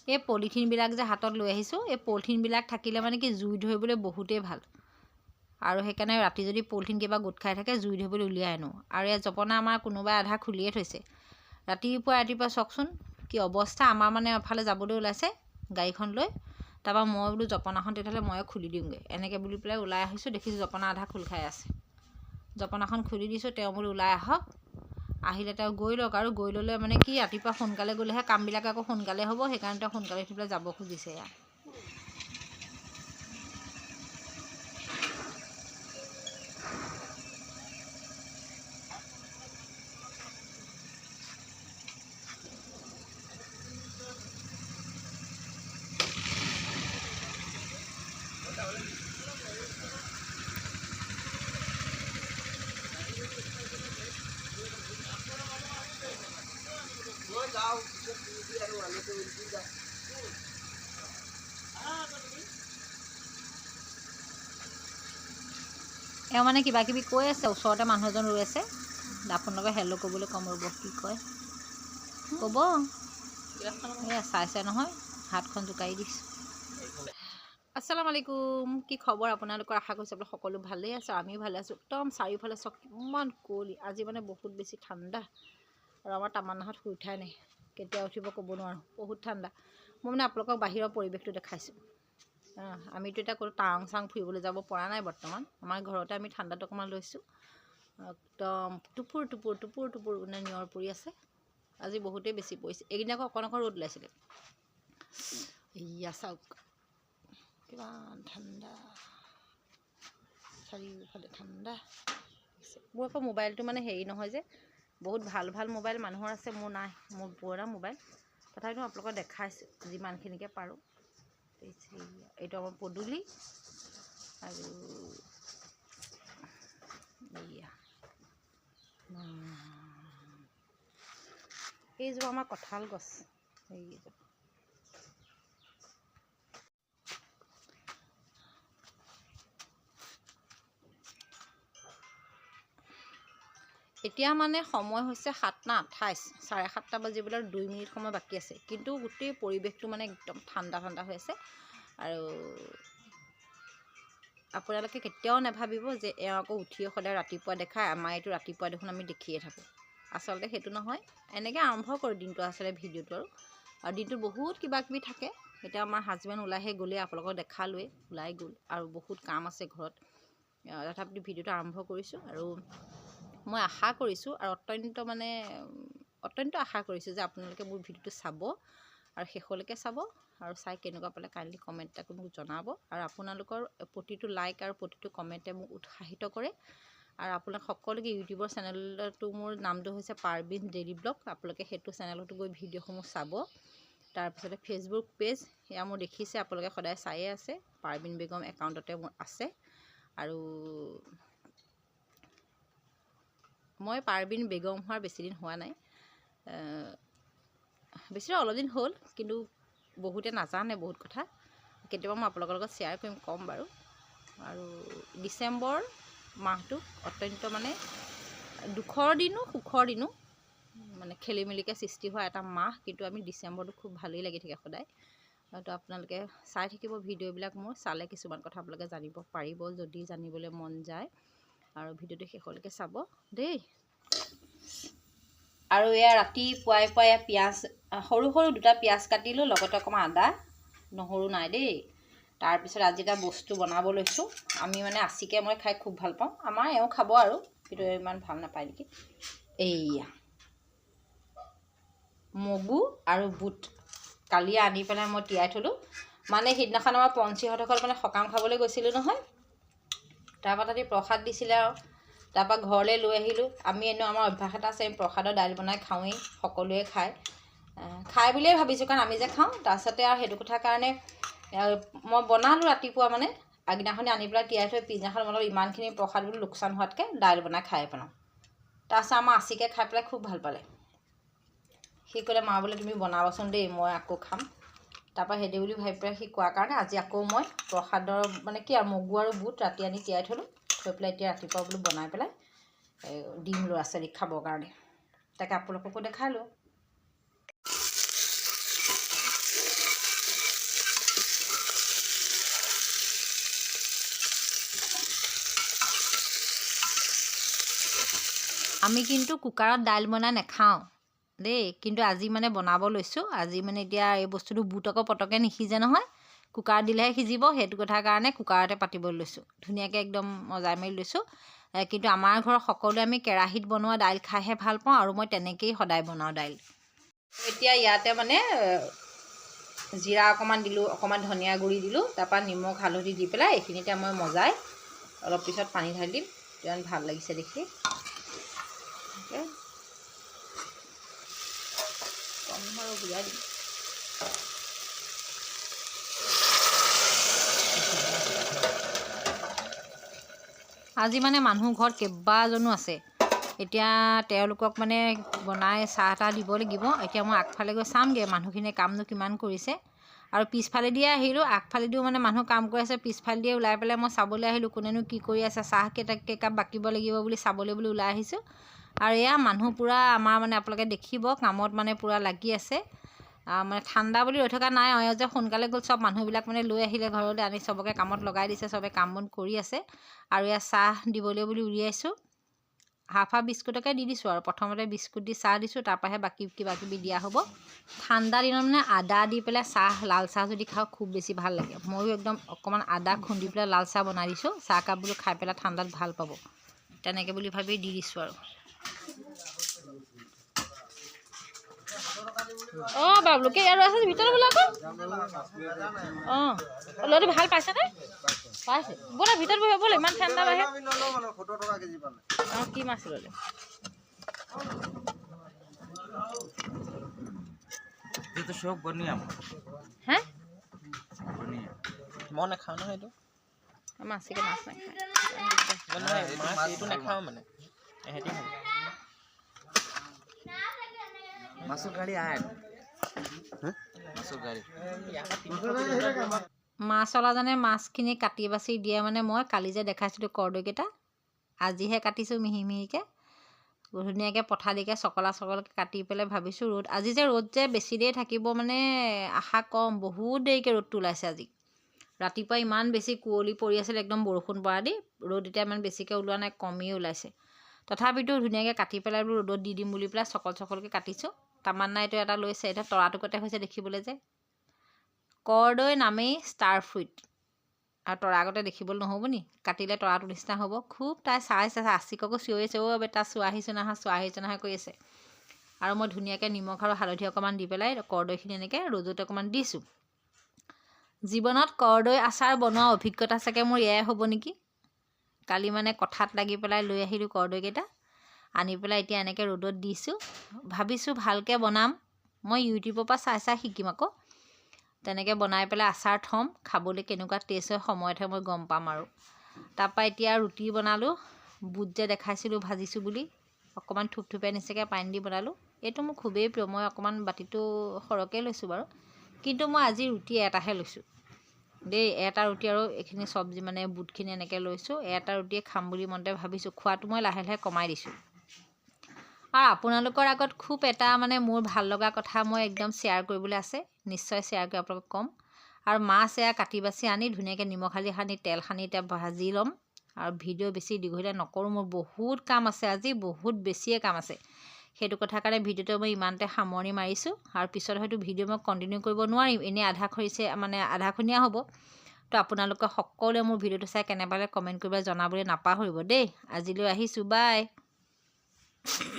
এই পলিথিনবিলাক যে হাতত লৈ আহিছোঁ, এই পলিথিনবিলাক থাকিলে মানে কি জুই ধৰিবলৈ বহুতেই ভাল। আৰু সেইকাৰণে ৰাতি যদি পলিথিন কিবা গোট খাই থাকে জুই ধৰিবলৈ উলিয়াই আনো। আৰু এই জপনা আমাৰ কোনোবাই আধা খুলিয়ে থৈছে। ৰাতিপুৱা চাওকচোন কি অৱস্থা। আমাৰ মানে এফালে যাবলৈ ওলাইছে গাড়ীখন লৈ, তাৰপৰা মই বোলো জপনাখন তেতিয়াহ'লে ময়ে খুলি দিওঁগৈ। এনেকৈ বুলি পেলাই ওলাই আহিছোঁ, দেখিছোঁ জপনা আধা খোল খাই আছে। জপনাখন খুলি দিছোঁ, তেওঁ বোলো ওলাই আহক। আহিলে তেওঁ গৈ লওক, আৰু গৈ ল'লে মানে কি ৰাতিপুৱা সোনকালে গ'লেহে কামবিলাক আকৌ সোনকালে হ'ব। সেইকাৰণে তেওঁ সোনকালে উঠি পেলাই যাব খুজিছে। এয়া এওঁ মানে কিবা কিবি কৈ আছে। ওচৰতে মানুহ এজন ৰৈ আছে, আপোনালোকে হেল্ল' ক'বলৈ ক'ম ৰ'ব। কি কয় ক'ব। এয়া চাইছে নহয়, হাতখন জোকাৰি দিছোঁ। আসসালামু আলাইকুম। কি খবৰ আপোনালোকৰ? আশা কৰিছোঁ আপোনালোক সকলো ভালেই আছে, আমিও ভালে আছোঁ। একদম চাৰিওফালে চব কিমান কুঁৱলী। আজি মানে বহুত বেছি ঠাণ্ডা, আৰু আমাৰ তামান্নাহঁত শুই উঠাই নাই। কেতিয়া উঠিব ক'ব নোৱাৰোঁ, বহুত ঠাণ্ডা। মই মানে আপোনালোকক বাহিৰৰ পৰিৱেশটো দেখাইছোঁ। আমিতো এতিয়া ক'তো টাৱাং চাং ফুৰিবলৈ যাব পৰা নাই বৰ্তমান। আমাৰ ঘৰতে আমি ঠাণ্ডাটো অকণমান লৈছোঁ। একদম টুপুৰ টুপুৰ টুপুৰ টুপুৰ মানে নিয়ৰ পৰি আছে। আজি বহুতেই বেছি পৰিছে। এইকেইদিন আকৌ অকণ অকণ ৰ'দ ওলাইছিলে। এয়া চাওক কিমান ঠাণ্ডা, চাৰিওফালে ঠাণ্ডা। মোৰ আকৌ মোবাইলটো মানে হেৰি নহয় যে, বহুত ভাল ভাল মোবাইল মানুহৰ আছে, মোৰ নাই। মোৰ পুৰণা মোবাইল, তথাপিতো আপোনালোকক দেখাইছোঁ যিমানখিনিকে পাৰোঁ। এইটো আমাৰ পদূলি, আৰু এয়া এইযোৰ আমাৰ কঁঠাল গছ। এইযোৰ এতিয়া মানে সময় হৈছে 7:28, 7:30 বাজিবলৈ 2 মিনিট সময় বাকী আছে। কিন্তু গোটেই পৰিৱেশটো মানে একদম ঠাণ্ডা ঠাণ্ডা হৈ আছে। আৰু আপোনালোকে কেতিয়াও নাভাবিব যে এওঁ আকৌ উঠিয়ে সদায় ৰাতিপুৱা দেখায়। আমাৰ এইটো ৰাতিপুৱা দেখোন আমি দেখিয়ে থাকোঁ। আচলতে সেইটো নহয়। এনেকৈ আৰম্ভ কৰোঁ দিনটো, আচলতে ভিডিঅ'টো। আৰু দিনটোত বহুত কিবা কিবি থাকে। এতিয়া আমাৰ হাজবেণ্ড ওলাইহে গ'লেই, আপোনালোকক দেখালোৱেই, ওলাই গ'ল। আৰু বহুত কাম আছে ঘৰত, তথাপিতো ভিডিঅ'টো আৰম্ভ কৰিছোঁ। আৰু মই আশা কৰিছোঁ, আৰু অত্যন্ত আশা কৰিছোঁ যে আপোনালোকে মোৰ ভিডিঅ'টো চাব, আৰু শেষলৈকে চাব। আৰু চাই কেনেকুৱা পালে কাইণ্ডলি কমেণ্ট এটা কৰি মোক জনাব। আৰু আপোনালোকৰ প্ৰতিটো লাইক আৰু প্ৰতিটো কমেণ্টে মোক উৎসাহিত কৰে। আৰু আপোনালোক সকলোকে ইউটিউবৰ চেনেলটো, মোৰ নামটো হৈছে পাৰবিন ডেইলি ব্লগ। আপোনালোকে সেইটো চেনেলতো গৈ ভিডিঅ'সমূহ চাব। তাৰপিছতে ফেচবুক পেজ, এয়া মোৰ দেখিছে আপোনালোকে সদায় চায়ে আছে, পাৰবিন বেগম একাউণ্টতে মোৰ আছে। আৰু মই পাৰবিন বেগম হোৱাৰ বেছিদিন হোৱা নাই, বেছি অলপ দিন হ'ল। কিন্তু বহুতে নাজানে বহুত কথা। কেতিয়াবা মই আপোনালোকৰ লগত শ্বেয়াৰ কৰিম, ক'ম বাৰু। আৰু ডিচেম্বৰ মাহটো অত্যন্ত মানে দুখৰ দিনো সুখৰ দিনো মানে খেলি মেলিকৈ সৃষ্টি হোৱা এটা মাহ। কিন্তু আমি ডিচেম্বৰটো খুব ভালেই লাগি থাকে সদায়। তো আপোনালোকে চাই থাকিব ভিডিঅ'বিলাক। মোৰ চালে কিছুমান কথা আপোনালোকে জানিব পাৰিব, যদি জানিবলৈ মন যায়। আৰু ভিডিঅ'টো শেষলৈকে চাব দেই। আৰু এয়া ৰাতিপুৱাই পুৱাই পিঁয়াজ, সৰু সৰু 2টা পিঁয়াজ কাটিলোঁ, লগতে অকণমান আদা, নহৰু নাই দেই। তাৰপিছত আজি এটা বস্তু বনাব লৈছোঁ। আমি মানে আচিকে মই খাই খুব ভাল পাওঁ। আমাৰ এওঁ খাব, আৰু কিন্তু ইমান ভাল নাপায় নেকি। এইয়া মগু আৰু বুট কালি আনি পেলাই মই তিয়াই থ'লোঁ। মানে সিদিনাখন আমাৰ পঞ্চীহঁতৰ ঘৰত মানে সকাম খাবলৈ গৈছিলোঁ নহয়। তাৰপৰা তাতে প্ৰসাদ দিছিলে, আৰু তাৰপৰা ঘৰলৈ লৈ আহিলোঁ। আমি এনেও আমাৰ অভ্যাস এটা আছে, প্ৰসাদৰ দাইল বনাই খাওঁৱেই, সকলোৱে খাই বুলিয়ে ভাবিছোঁ, কাৰণ আমি যে খাওঁ। তাৰপিছতে আৰু সেইটো কথাৰ কাৰণে মই বনালোঁ ৰাতিপুৱা, মানে আগদিনাখনি আনি পেলাই তিয়াই থৈ পিছদিনাখন বনালোঁ। ইমানখিনি প্ৰসাদ বোলো লোকচান হোৱাতকৈ দাইল বনাই খাই পেলাওঁ। তাৰপিছত আমাৰ আচিকে খাই পেলাই খুব ভাল পালে। সি ক'লে, মা বোলে তুমি বনাবাচোন দেই, মই আকৌ খাম। তাৰপৰা সেইটো বুলি ভাবি পেলাই সি কোৱাৰ কাৰণে আজি আকৌ মই প্ৰসাদৰ মানে কি আৰু মগু আৰু বুট ৰাতি আনি তিয়াই থ'লোঁ। থৈ পেলাই এতিয়া ৰাতিপুৱা বোলো বনাই পেলাই দিম ল'ৰা ছোৱালীক খাবৰ কাৰণে। তাকে আপোনালোককো দেখালোঁ। আমি কিন্তু কুকাৰত দাইল বনাই নাখাওঁ দেই, কিন্তু আজি মানে বনাব লৈছোঁ। আজি মানে এতিয়া এই বস্তুটো বুট আকৌ পটককৈ নিসিজে নহয়, কুকাৰত দিলেহে সিজিব। সেইটো কথাৰ কাৰণে কুকাৰতে পাতিবলৈ লৈছোঁ, ধুনীয়াকৈ একদম মজাই মেলি লৈছোঁ। কিন্তু আমাৰ ঘৰত সকলোৱে আমি কেৰাহীত বনোৱা দাইল খাইহে ভাল পাওঁ, আৰু মই তেনেকৈয়ে সদায় বনাওঁ দাইল। এতিয়া ইয়াতে মানে জিৰা অকণমান দিলোঁ, অকণমান ধনিয়া গুড়ি দিলোঁ, তাৰপৰা নিমখ হালধি দি পেলাই এইখিনিতে মই মজাই অলপ পিছত পানী ঢালি দিম। ইমান ভাল লাগিছে দেখি। আৰু বুজাই দিম। আজি মানে মানুহ ঘৰত কেইবাজনো আছে। এতিয়া তেওঁলোকক মানে বনাই চাহ তাহ দিব লাগিব। এতিয়া মই আগফালে গৈ চামগৈ মানুহখিনিয়ে কামনো কিমান কৰিছে। আৰু পিছফালেদিয়ে আহিলোঁ, আগফালেদিও মানে মানুহ কাম কৰি আছে, পিছফালেদিয়ে ওলাই পেলাই মই চাবলৈ আহিলোঁ কোনেনো কি কৰি আছে, চাহ কেইকাপ বাকিব লাগিব বুলি চাবলৈ বুলি ওলাই আহিছোঁ। আৰু এয়া মানুহ পূৰা আমাৰ মানে আপোনালোকে দেখিব কামত মানে পূৰা লাগি আছে। মানে ঠাণ্ডা বুলি ৰৈ থকা নাই, আৰু যে সোনকালে গ'ল চব মানুহবিলাক মানে লৈ আহিলে ঘৰলৈ, আনি চবকে কামত লগাই দিছে, চবে কাম বন কৰি আছে। আৰু এয়া চাহ দিবলৈ বুলি উলিয়াইছোঁ। হাফ বিস্কুটকে দি দিছোঁ, আৰু প্ৰথমতে বিস্কুট দি চাহ দিছোঁ, তাৰপৰাহে বাকী কিবা কিবি দিয়া হ'ব। ঠাণ্ডা দিনত মানে আদা দি পেলাই চাহ, লাল চাহ যদি খাওঁ খুব বেছি ভাল লাগে। ময়ো একদম অকণমান আদা খুন্দি পেলাই লাল চাহ বনাই দিছোঁ। চাহকাপ বোলো খাই পেলাই ঠাণ্ডাত ভাল পাব, তেনেকৈ বুলি ভাবি দি দিছোঁ। আৰু অঁ বাবলুকে আৰু আছে ভিতৰত বোলে আকৌ। অঁ ল'ৰাটো ভাল পাইছেনে? পাইছে। ব'লা ভিতৰত বহিব, ব'লে ইমান ঠাণ্ডা বাঢ়ে। অঁ কি মাছ ল'লে? হে মই নাখাওঁ নহয় এইটো। মাছিকে মাছ নাখায়। মাছ এইটো নাখাওঁ মানে এহেঁতি খাব। মাছৰ গাড়ী আয়, মাছৰ গাড়ী মাছৱালাজনে মাছখিনি কাটি বাচি দিয়ে। মানে মই কালি যে দেখাইছিলোঁ কৰদৈকেইটা, আজিহে কাটিছোঁ মিহি মিহিকৈ, ধুনীয়াকৈ পঠালিকৈ চকলা চকলকৈ কাটি পেলাই ভাবিছোঁ ৰ'দ, আজি যে ৰ'দ যে বেছি দেৰি থাকিব মানে আশা কম। বহুত দেৰিকৈ ৰ'দটো ওলাইছে আজি। ৰাতিপুৱা ইমান বেছি কুঁৱলী পৰি আছিল, একদম বৰষুণ পৰা দি। ৰ'দ এতিয়া ইমান বেছিকৈ ওলোৱা নাই, কমেই ওলাইছে। তথাপিতো ধুনীয়াকৈ কাটি পেলাই বোলো ৰ'দত দি দিম বুলি পেলাই চকল চকলকৈ কাটিছোঁ। তামান্নাইটো এটা লৈছে, এতিয়া তৰাটোকতে হৈছে দেখিবলৈ যে। কৰদৈ নামেই ষ্টাৰ ফ্ৰুইট, আৰু তৰা আগতে দেখিবলৈ নহ'ব নি? কাটিলে তৰাটোৰ নিচিনা হ'ব। খুব তাই চাইছে, আচিককো চিঞৰিছে, অ' বেটা চোৱাহিছোঁ নহয়, চোৱাহিছোঁ নহয় কৰি আছে। আৰু মই ধুনীয়াকৈ নিমখ আৰু হালধি অকণমান দি পেলাই কৰদৈখিনি এনেকৈ ৰ'দত অকণমান দিছোঁ। জীৱনত কৰদৈ আচাৰ বনোৱা অভিজ্ঞতা চাগে মোৰ এয়াই হ'ব নেকি। কালি মানে কথাত লাগি পেলাই লৈ আহিলোঁ কৰদৈকেইটা, আনি পেলাই এতিয়া এনেকৈ ৰ'দত দিছোঁ। ভাবিছোঁ ভালকৈ বনাম, মই ইউটিউবৰ পৰা চাই চাই শিকিম আকৌ। তেনেকৈ বনাই পেলাই আচাৰ থ'ম, খাবলৈ কেনেকুৱা টেষ্ট হয় সময়তহে মই গম পাম। আৰু তাৰপৰা এতিয়া ৰুটি বনালোঁ। বুট যে দেখাইছিলোঁ ভাজিছোঁ বুলি, অকণমান থুপথুপীয়া নিচিনাকৈ পানী দি বনালোঁ। এইটো মোৰ খুবেই প্ৰিয়, মই অকণমান বাতিটো সৰহকৈ লৈছোঁ বাৰু, কিন্তু মই আজি ৰুটি এটাহে লৈছোঁ দেই। এটা ৰুটি আৰু এইখিনি চব্জি মানে বুটখিনি এনেকৈ লৈছোঁ। এটা ৰুটিয়ে খাম বুলি মনতে ভাবিছোঁ, খোৱাটো মই লাহে লাহে কমাই দিছোঁ। আৰু আপোনালোকৰ আগত খুব এটা মানে মোৰ ভাল লগা কথা মই একদম শ্বেয়াৰ কৰিবলৈ আছে, নিশ্চয় শ্বেয়াৰ কৰি আপোনালোকক ক'ম। আৰু মাছ এয়া কাটি বাচি আনি ধুনীয়াকৈ নিমখ হালধি সানি তেল সানি এতিয়া ভাজি ল'ম। আৰু ভিডিঅ' বেছি দীঘলীয়া নকৰোঁ, মোৰ বহুত কাম আছে আজি, বহুত বেছিয়ে কাম আছে। সেইটো কথাৰ কাৰণে ভিডিঅ'টো মই ইমানতে সামৰণি মাৰিছোঁ। আৰু পিছত হয়তো ভিডিঅ' মই কণ্টিনিউ কৰিব নোৱাৰিম, এনেই আধাখনীয়া হ'ব। তো আপোনালোকে সকলোৱে মোৰ ভিডিঅ'টো চাই কেনে পালে কমেণ্ট কৰিবলৈ জনাবলৈ নাপাহৰিব দেই। আজিলৈ আহিছোঁ, বাই।